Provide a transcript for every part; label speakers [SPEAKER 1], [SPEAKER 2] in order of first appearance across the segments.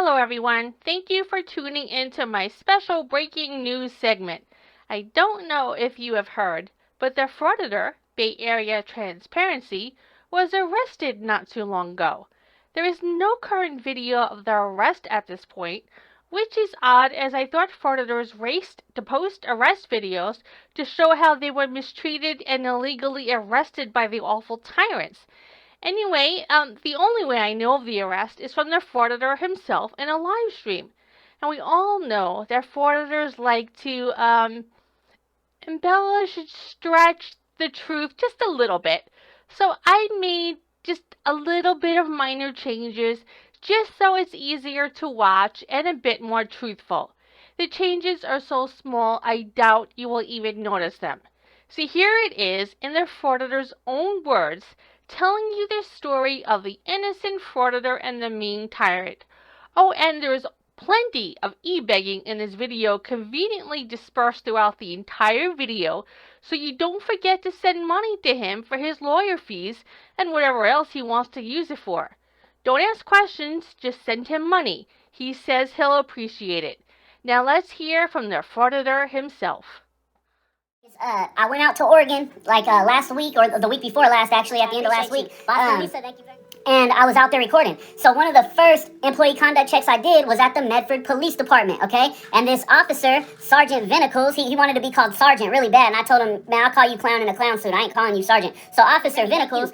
[SPEAKER 1] Hello everyone, thank you for tuning in to my special breaking news segment. I don't know if you have heard, but the Frauditor, Bay Area Transparency, was arrested not too long ago. There is no current video of the arrest at this point, which is odd as I thought frauditors raced to post arrest videos to show how they were mistreated and illegally arrested by the awful tyrants. Anyway, the only way I know of the arrest is from the frauditor himself in a live stream. And we all know that frauditors like to embellish and stretch the truth just a little bit. So I made just a little bit of minor changes just so it's easier to watch and a bit more truthful. The changes are so small I doubt you will even notice them. See, here it is in the frauditor's own words, telling you the story of the innocent frauditor and the mean tyrant. Oh, and there's plenty of e-begging in this video conveniently dispersed throughout the entire video, so you don't forget to send money to him for his lawyer fees and whatever else he wants to use it for. Don't ask questions, just send him money. He says he'll appreciate it. Now let's hear from the frauditor himself.
[SPEAKER 2] I went out to Oregon like last week or the week before last, actually, at the end of last week. And I was out there recording. So one of the first employee conduct checks I did was at the Medford Police Department, okay? And this officer, Sergeant Vinicles, he wanted to be called Sergeant really bad. And I told him, man, I'll call you clown in a clown suit. I ain't calling you Sergeant. So Officer Vinicles,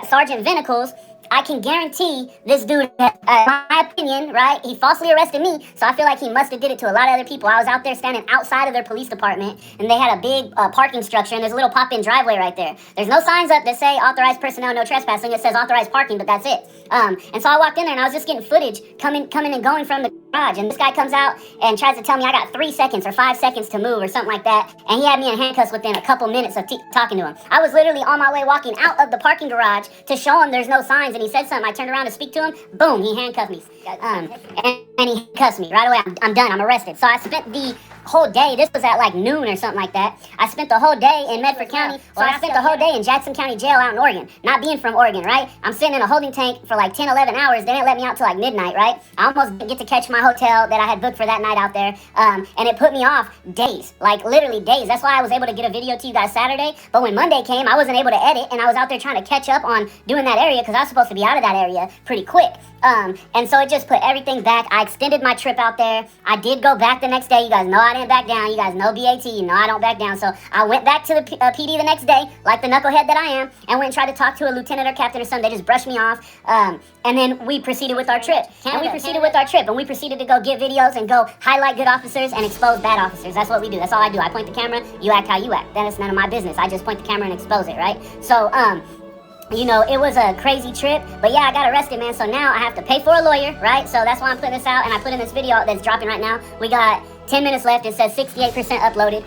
[SPEAKER 2] Sergeant Vinicles, I can guarantee this dude, in my opinion, right, he falsely arrested me, so I feel like he must have did it to a lot of other people. I was out there standing outside of their police department, and they had a big parking structure, and there's a little pop-in driveway right there. There's no signs up that say authorized personnel, no trespassing. It says authorized parking, but that's it. And so I walked in there, and I was just getting footage coming and going from the garage, and this guy comes out and tries to tell me I got 3 seconds or 5 seconds to move or something like that, and he had me in handcuffs within a couple minutes of talking to him. I was literally on my way walking out of the parking garage to show him there's no signs, and he said something. I turned around to speak to him. Boom, he handcuffed me. And he cussed me right away. I'm done. I'm arrested. So I spent the whole day, this was at like noon or something like that. I spent the whole day in Medford County. So I spent the whole day in Jackson County Jail out in Oregon. Not being from Oregon, right? I'm sitting in a holding tank for like 10, 11 hours. They didn't let me out till like midnight, right? I almost didn't get to catch my hotel that I had booked for that night out there. And it put me off days, like literally days. That's why I was able to get a video to you guys Saturday. But when Monday came, I wasn't able to edit, and I was out there trying to catch up on doing that area because I was supposed to be out of that area pretty quick. And so it just put everything back. I extended my trip out there. I did go back the next day. You guys know I didn't back down. You guys know BAT. You know I don't back down. So I went back to the PD the next day, like the knucklehead that I am, and went and tried to talk to a lieutenant or captain or something. They just brushed me off. And then we proceeded with our trip. And we proceeded to go get videos and go highlight good officers and expose bad officers. That's what we do. That's all I do. I point the camera. You act how you act. That is none of my business. I just point the camera and expose it, right? So, you know, it was a crazy trip, but yeah, I got arrested, man, so now I have to pay for a lawyer, right? So that's why I'm putting this out, and I put in this video that's dropping right now. We got 10 minutes left. It says 68% uploaded.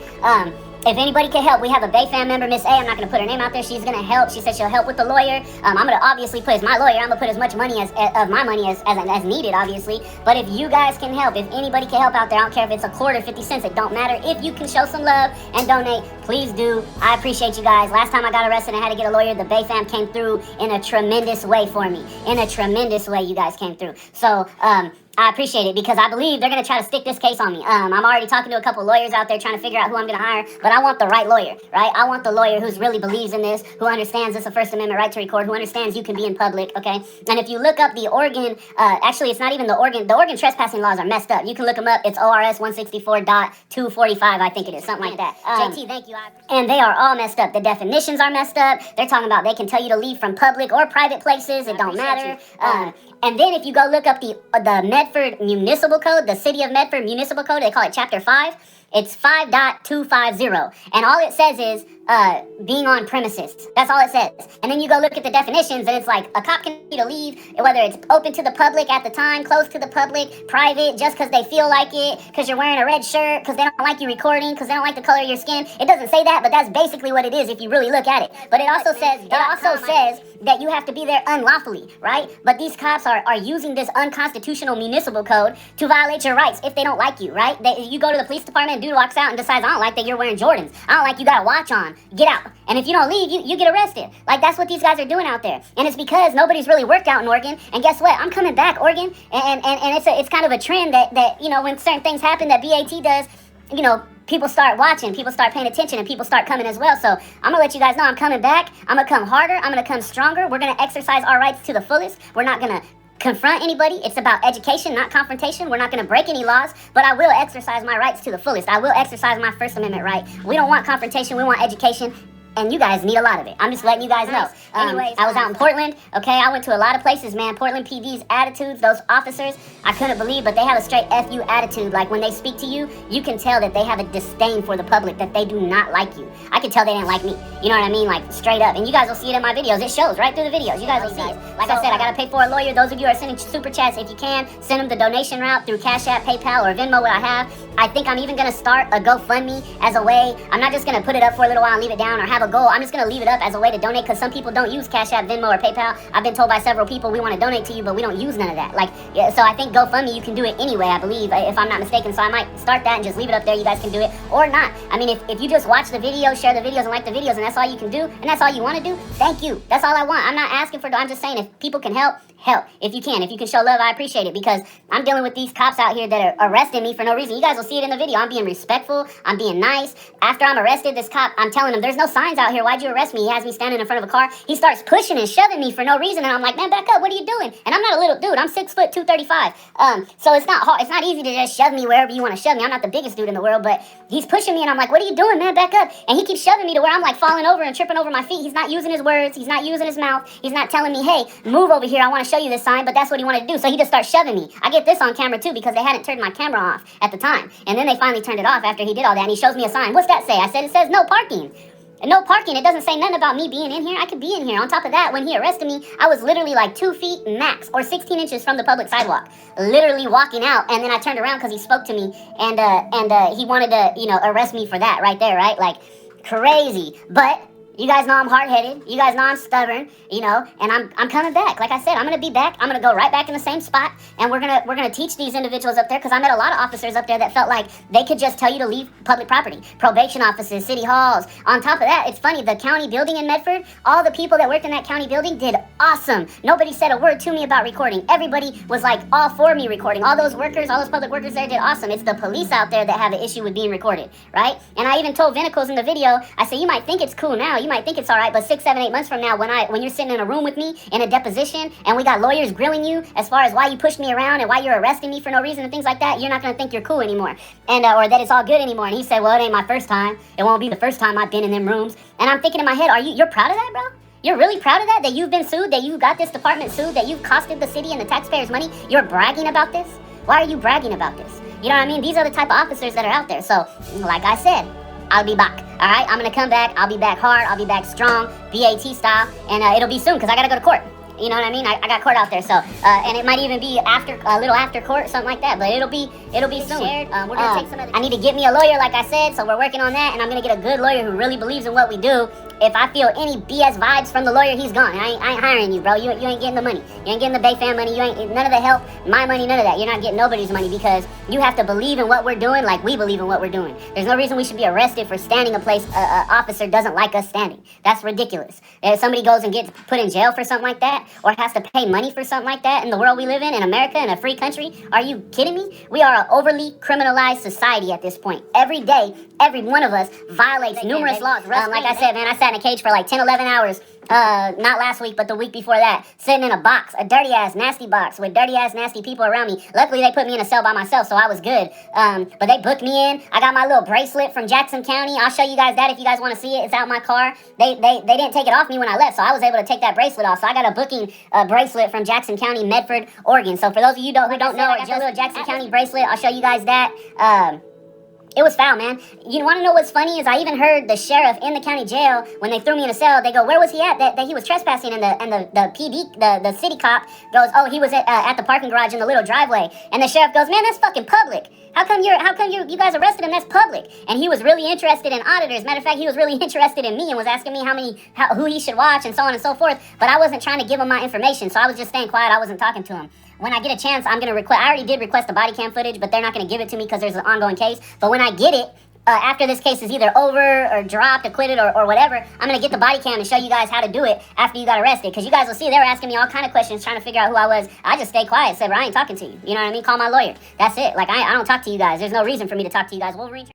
[SPEAKER 2] If anybody can help, we have a Bay Fam member, Miss A. I'm not going to put her name out there. She's going to help. She said she'll help with the lawyer. I'm going to obviously put as my lawyer. I'm going to put as much money as my money as needed, obviously. But if you guys can help, if anybody can help out there, I don't care if it's a quarter, 50 cents, it don't matter. If you can show some love and donate, please do. I appreciate you guys. Last time I got arrested and had to get a lawyer, the Bay Fam came through in a tremendous way for me. In a tremendous way, you guys came through. So, I appreciate it because I believe they're going to try to stick this case on me. I'm already talking to a couple lawyers out there trying to figure out who I'm going to hire, but I want the right lawyer, right? I want the lawyer who really believes in this, who understands it's a First Amendment right to record, who understands you can be in public, okay? And if you look up the Oregon, actually it's not even the Oregon trespassing laws are messed up. You can look them up. It's ORS 164.245, I think it is, something like that. JT, thank you. And they are all messed up. The definitions are messed up. They're talking about they can tell you to leave from public or private places. It don't matter. And then if you go look up the Medford Municipal Code, the City of Medford Municipal Code, they call it Chapter 5. It's 5.250. And all it says is being on premises. That's all it says. And then you go look at the definitions, and it's like a cop can need to leave, whether it's open to the public at the time, closed to the public, private, just because they feel like it, because you're wearing a red shirt, because they don't like you recording, because they don't like the color of your skin. It doesn't say that, but that's basically what it is if you really look at it. But it also says that you have to be there unlawfully, right? But these cops are using this unconstitutional municipal code to violate your rights if they don't like you, right? You go to the police department and dude walks out and decides, I don't like that you're wearing Jordans. I don't like you got a watch on. Get out. And if you don't leave, you get arrested. Like, that's what these guys are doing out there. And it's because nobody's really worked out in Oregon. And guess what? I'm coming back, Oregon. And it's kind of a trend that, you know, when certain things happen that BAT does, you know, people start watching, people start paying attention, and people start coming as well. So I'm going to let you guys know I'm coming back. I'm going to come harder. I'm going to come stronger. We're going to exercise our rights to the fullest. We're not going to confront anybody. It's about education, not confrontation. We're not going to break any laws, but I will exercise my rights to the fullest. I will exercise my First Amendment right. We don't want confrontation. We want education. And you guys need a lot of it. I'm just letting you guys know. Anyways, I was out in Portland. Okay, I went to a lot of places, man. Portland PD's attitudes, those officers, I couldn't believe, but they have a straight FU attitude. Like, when they speak to you, you can tell that they have a disdain for the public, that they do not like you. I can tell they didn't like me. You know what I mean? Like, straight up. And you guys will see it in my videos. It shows right through the videos. You guys will see it. Like I said, I gotta pay for a lawyer. Those of you who are sending super chats, if you can, send them the donation route through Cash App, PayPal, or Venmo, what I have. I think I'm even gonna start a GoFundMe as a way. I'm not just gonna put it up for a little while and leave it down or have a goal. I'm just gonna leave it up as a way to donate, because some people don't use Cash App, Venmo, or PayPal. I've been told by several people, we want to donate to you, but we don't use none of that. Like, yeah, so I think GoFundMe, you can do it anyway, I believe, if I'm not mistaken. So I might start that and just leave it up there. You guys can do it or not. I mean, if you just watch the videos, share the videos, and like the videos, and that's all you can do, and that's all you want to do, thank you. That's all I want. I'm not asking for, I'm just saying, if people can help, help. If you can. If you can show love, I appreciate it, because I'm dealing with these cops out here that are arresting me for no reason. You guys will see it in the video. I'm being respectful. I'm being nice. After I'm arrested, this cop, I'm telling him, there's no signs out here. Why'd you arrest me? He has me standing in front of a car. He starts pushing and shoving me for no reason, and I'm like, man, back up. What are you doing? And I'm not a little dude. I'm 6 foot 235. So it's not hard. It's not easy to just shove me wherever you want to shove me. I'm not the biggest dude in the world, but he's pushing me, and I'm like, what are you doing, man? Back up. And he keeps shoving me to where I'm like falling over and tripping over my feet. He's not using his words. He's not using his mouth. He's not telling me, hey, move over here. I want to show you this sign, but that's what he wanted to do. So he just starts shoving me. I get this on camera too, because they hadn't turned my camera off at the time. And then they finally turned it off after he did all that, and he shows me a sign. What's that say? I said, it says no parking. No parking. It doesn't say nothing about me being in here. I could be in here. On top of that, when he arrested me, I was literally like 2 feet max, or 16 inches from the public sidewalk, literally walking out. And then I turned around because he spoke to me, and he wanted to, you know, arrest me for that right there, right? Like, crazy. But you guys know I'm hard-headed. You guys know I'm stubborn, you know, and I'm coming back. Like I said, I'm going to be back. I'm going to go right back in the same spot, and we're going to teach these individuals up there, because I met a lot of officers up there that felt like they could just tell you to leave public property. Probation offices, city halls. On top of that, it's funny, the county building in Medford, all the people that worked in that county building did awesome. Nobody said a word to me about recording. Everybody was like all for me recording. All those workers, all those public workers there did awesome. It's the police out there that have an issue with being recorded, right? And I even told Vinicles in the video, I said, you might think it's cool now, you might think it's all right, but 6, 7, 8 months from now, when you're sitting in a room with me in a deposition, and we got lawyers grilling you as far as why you pushed me around and why you're arresting me for no reason and things like that, you're not gonna think you're cool anymore, and or that it's all good anymore. And he said, well, it ain't my first time. It won't be the first time I've been in them rooms. And I'm thinking in my head, you're proud of that, bro? You're really proud of that? That you've been sued? That you got this department sued? That you've costed the city and the taxpayers money? You're bragging about this? Why are you bragging about this? You know what I mean? These are the type of officers that are out there. So, like I said, I'll be back. All right, I'm gonna come back. I'll be back hard. I'll be back strong, BAT style, and it'll be soon, because I gotta go to court. You know what I mean? I got court out there, so and it might even be after, a little after court, something like that. But it'll be soon. We're gonna take some other. I need to get me a lawyer, like I said, so we're working on that, and I'm gonna get a good lawyer who really believes in what we do. If I feel any BS vibes from the lawyer, he's gone. I ain't hiring you, bro. You ain't getting the money. You ain't getting the Bay Fam money. You ain't none of the help, my money, none of that. You're not getting nobody's money, because you have to believe in what we're doing, like we believe in what we're doing. There's no reason we should be arrested for standing a place a officer doesn't like us standing. That's ridiculous. If somebody goes and gets put in jail for something like that, or has to pay money for something like that in the world we live in America, in a free country, are you kidding me? We are an overly criminalized society at this point. Every day, every one of us violates numerous laws. Like I said, man, I sat in a cage for like 10, 11 hours. Not last week, but the week before that, sitting in a box, a dirty ass, nasty box with dirty ass, nasty people around me. Luckily, they put me in a cell by myself, so I was good. But they booked me in. I got my little bracelet from Jackson County. I'll show you guys that if you guys want to see it. It's out my car. They didn't take it off me when I left, so I was able to take that bracelet off. So I got a booking bracelet from Jackson County, Medford, Oregon. So for those of you who don't know, it's a little Jackson County bracelet. I'll show you guys that. It was foul, man. You want to know what's funny is I even heard the sheriff in the county jail, when they threw me in a cell, they go, where was he at? That he was trespassing, and the PD, the city cop goes, oh, he was at the parking garage in the little driveway. And the sheriff goes, man, that's fucking public. you guys arrested him? That's public. And he was really interested in auditors. Matter of fact, he was really interested in me and was asking me who he should watch and so on and so forth. But I wasn't trying to give him my information, so I was just staying quiet. I wasn't talking to him. When I get a chance, I'm gonna request. I already did request the body cam footage, but they're not gonna give it to me because there's an ongoing case. But when I get it, after this case is either over or dropped, acquitted, or whatever, I'm going to get the body cam and show you guys how to do it after you got arrested. Because you guys will see they were asking me all kind of questions trying to figure out who I was. I just stayed quiet, said, well, I ain't talking to you. You know what I mean? Call my lawyer. That's it. Like, I don't talk to you guys. There's no reason for me to talk to you guys. Wolverine.